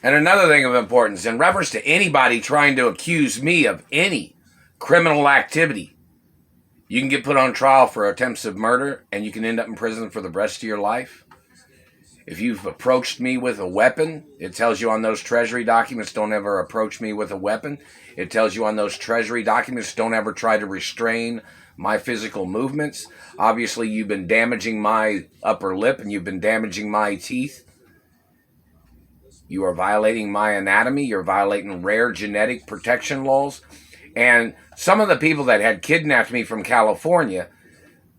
And another thing of importance, in reference to anybody trying to accuse me of any criminal activity, you can get put on trial for attempts of murder and you can end up in prison for the rest of your life. If you've approached me with a weapon, it tells you on those treasury documents, don't ever approach me with a weapon. It tells you on those treasury documents, don't ever try to restrain my physical movements. Obviously, you've been damaging my upper lip and you've been damaging my teeth. You are violating my anatomy. You're violating rare genetic protection laws. And some of the people that had kidnapped me from California,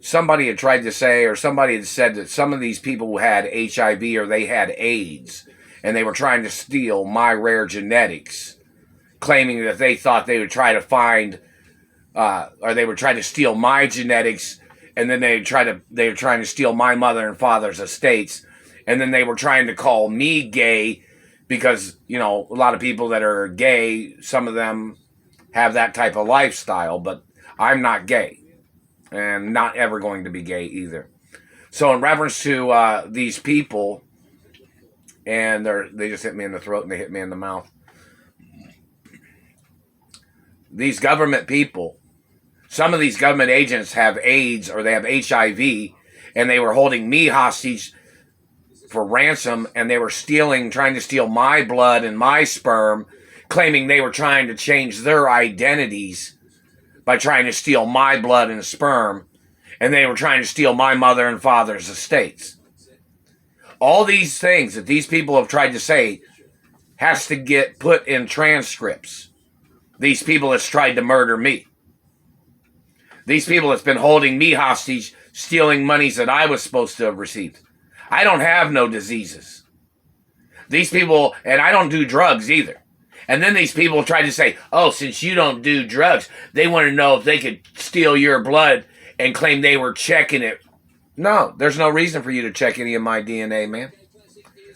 somebody had tried to say, or somebody had said that some of these people had HIV or they had AIDS, and they were trying to steal my rare genetics, claiming that they thought they would try to find, or they would try to steal my genetics, and then they were trying to steal my mother and father's estates, and then they were trying to call me gay because, you know, a lot of people that are gay, some of them have that type of lifestyle, but I'm not gay. And not ever going to be gay either. So in reference to these people, and they just hit me in the throat and they hit me in the mouth. These government people, some of these government agents have AIDS or they have HIV, and they were holding me hostage for ransom, and they were trying to steal my blood and my sperm, claiming they were trying to change their identities by trying to steal my blood and sperm, and they were trying to steal my mother and father's estates. All these things that these people have tried to say has to get put in transcripts. These people that's tried to murder me. These people that's been holding me hostage, stealing monies that I was supposed to have received. I don't have no diseases. These people, and I don't do drugs either. And then these people try to say, oh, since you don't do drugs, they want to know if they could steal your blood and claim they were checking it. No, there's no reason for you to check any of my DNA, man.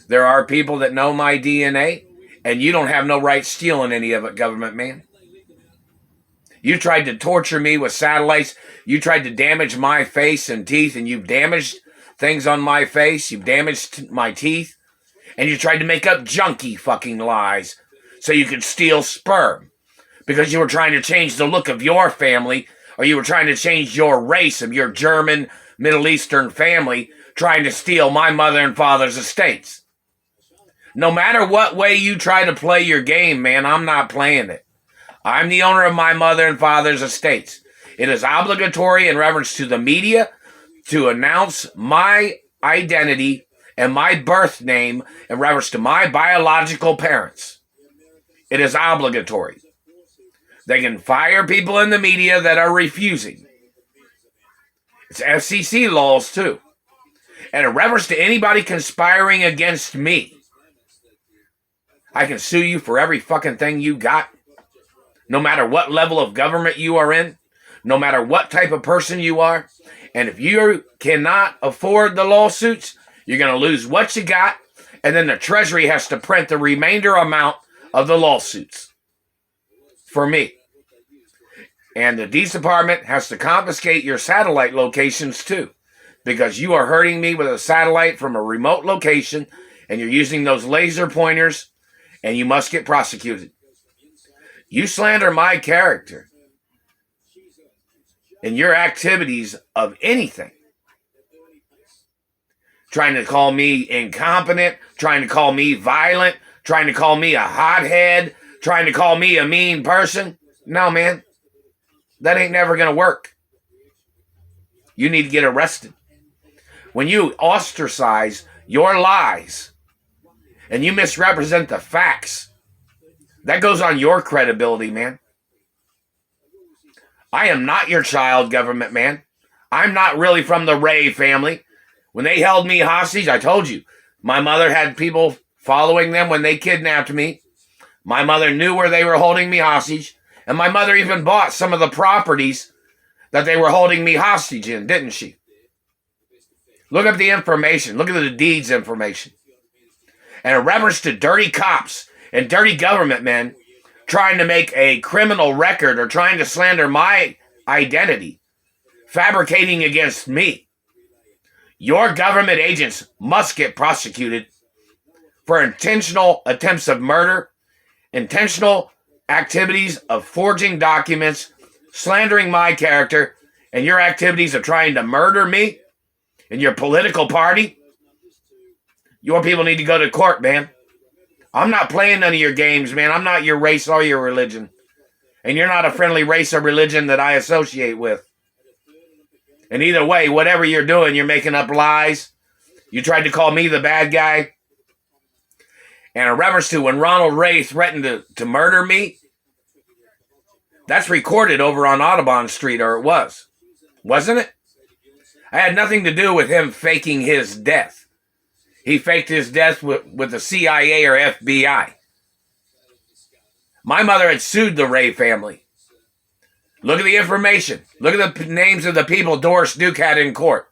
There are people that know my DNA, and you don't have no right stealing any of it, government man. You tried to torture me with satellites. You tried to damage my face and teeth, and you've damaged things on my face. You've damaged my teeth. And you tried to make up junky fucking lies so you could steal sperm. Because you were trying to change the look of your family, or you were trying to change your race of your German, Middle Eastern family, trying to steal my mother and father's estates. No matter what way you try to play your game, man, I'm not playing it. I'm the owner of my mother and father's estates. It is obligatory in reference to the media to announce my identity and my birth name in reference to my biological parents. It is obligatory. They can fire people in the media that are refusing. It's FCC laws too. And in reference to anybody conspiring against me, I can sue you for every fucking thing you got. No matter what level of government you are in, no matter what type of person you are. And if you cannot afford the lawsuits, you're going to lose what you got, and then the Treasury has to print the remainder amount of the lawsuits for me. And the Deeds Department has to confiscate your satellite locations too, because you are hurting me with a satellite from a remote location, and you're using those laser pointers, and you must get prosecuted. You slander my character in your activities of anything. Trying to call me incompetent, trying to call me violent, trying to call me a hothead, trying to call me a mean person. No, man. That ain't never going to work. You need to get arrested. When you ostracize your lies and you misrepresent the facts, that goes on your credibility, man. I am not your child, government man. I'm not really from the Ray family. When they held me hostage, I told you, my mother had people following them when they kidnapped me. My mother knew where they were holding me hostage. And my mother even bought some of the properties that they were holding me hostage in, didn't she? Look up the information. Look at the deeds information. And in reference to dirty cops and dirty government men trying to make a criminal record or trying to slander my identity, fabricating against me, your government agents must get prosecuted for intentional attempts of murder, intentional activities of forging documents, slandering my character, and your activities of trying to murder me and your political party, your people need to go to court, man. I'm not playing none of your games, man. I'm not your race or your religion. And you're not a friendly race or religion that I associate with. And either way, whatever you're doing, you're making up lies. You tried to call me the bad guy. And in reference to when Ronald Ray threatened to murder me, that's recorded over on Audubon Street, or it was. Wasn't it? I had nothing to do with him faking his death. He faked his death with the CIA or FBI. My mother had sued the Ray family. Look at the information. Look at the names of the people Doris Duke had in court.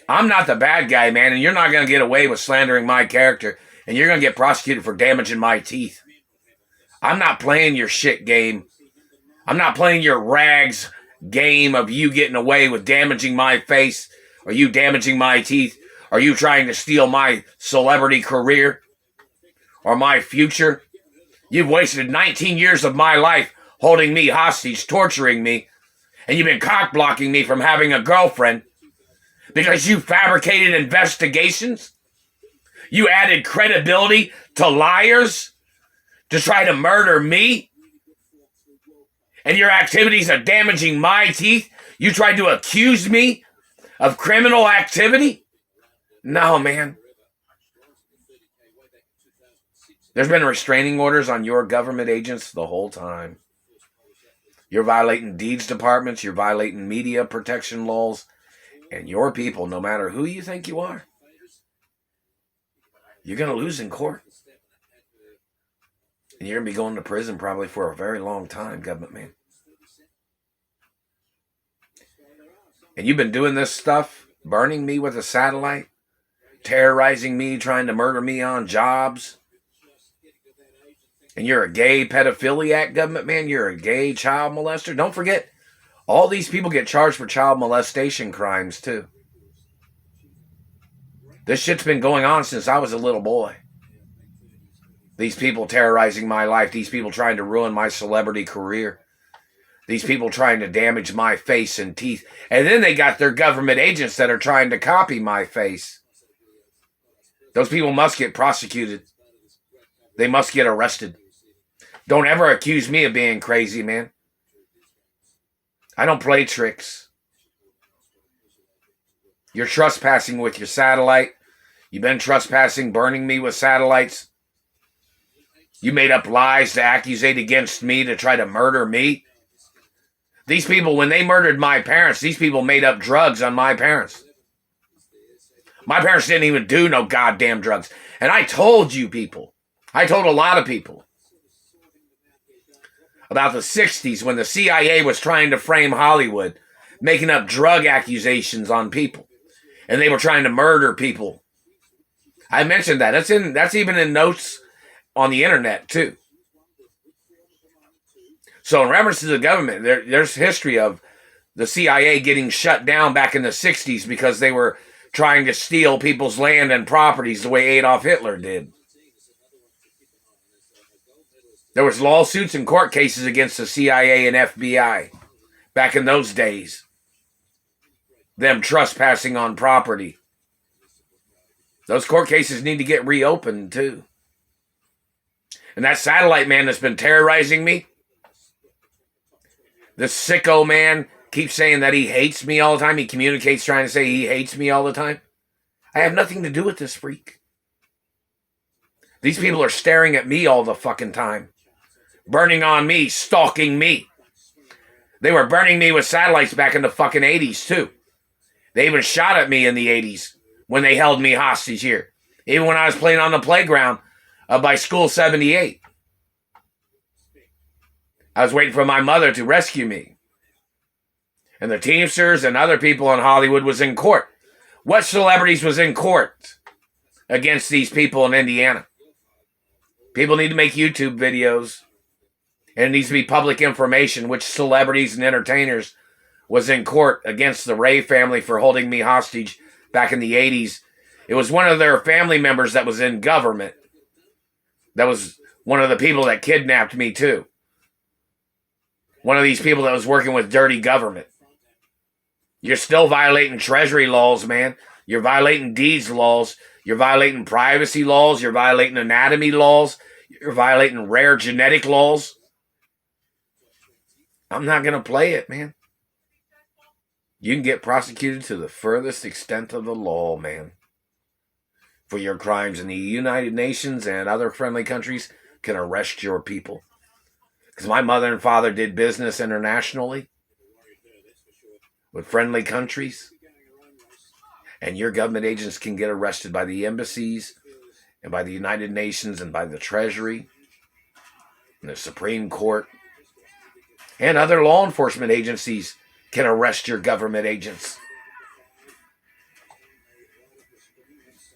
I'm not the bad guy, man, and you're not going to get away with slandering my character, and you're going to get prosecuted for damaging my teeth. I'm not playing your shit game. I'm not playing your rags game of you getting away with damaging my face, or you damaging my teeth, or you trying to steal my celebrity career, or my future. You've wasted 19 years of my life holding me hostage, torturing me, and you've been cock-blocking me from having a girlfriend because you fabricated investigations. You added credibility to liars to try to murder me. And your activities are damaging my teeth. You tried to accuse me of criminal activity? No, man. There's been restraining orders on your government agents the whole time. You're violating deeds departments. You're violating media protection laws. And your people, no matter who you think you are, you're going to lose in court. And you're going to be going to prison probably for a very long time, government man. And you've been doing this stuff, burning me with a satellite, terrorizing me, trying to murder me on jobs. And you're a gay pedophiliac, government man. You're a gay child molester. Don't forget, all these people get charged for child molestation crimes, too. This shit's been going on since I was a little boy. These people terrorizing my life. These people trying to ruin my celebrity career. These people trying to damage my face and teeth. And then they got their government agents that are trying to copy my face. Those people must get prosecuted. They must get arrested. Don't ever accuse me of being crazy, man. I don't play tricks. You're trespassing with your satellite. You've been trespassing, burning me with satellites. You made up lies to accusate against me to try to murder me. These people, when they murdered my parents, these people made up drugs on my parents. My parents didn't even do no goddamn drugs. And I told you people, I told a lot of people about the 60s when the CIA was trying to frame Hollywood, making up drug accusations on people. And they were trying to murder people. I mentioned that. That's even in notes on the internet, too. So in reference to the government, there's history of the CIA getting shut down back in the 60s because they were trying to steal people's land and properties the way Adolf Hitler did. There was lawsuits and court cases against the CIA and FBI back in those days. Them trespassing on property. Those court cases need to get reopened, too. And that satellite man that's been terrorizing me, this sicko man keeps saying that he hates me all the time. He communicates trying to say he hates me all the time. I have nothing to do with this freak. These people are staring at me all the fucking time. Burning on me, stalking me. They were burning me with satellites back in the fucking 80s, too. They even shot at me in the 80s when they held me hostage here. Even when I was playing on the playground by School 78. I was waiting for my mother to rescue me. And the Teamsters and other people in Hollywood was in court. What celebrities was in court against these people in Indiana? People need to make YouTube videos. And it needs to be public information which celebrities and entertainers was in court against the Ray family for holding me hostage back in the 80s. It was one of their family members that was in government. That was one of the people that kidnapped me, too. One of these people that was working with dirty government. You're still violating Treasury laws, man. You're violating deeds laws. You're violating privacy laws. You're violating anatomy laws. You're violating rare genetic laws. I'm not going to play it, man. You can get prosecuted to the furthest extent of the law, man, for your crimes. And the United Nations and other friendly countries can arrest your people. Because my mother and father did business internationally with friendly countries. And your government agents can get arrested by the embassies and by the United Nations and by the Treasury and the Supreme Court. And other law enforcement agencies can arrest your government agents.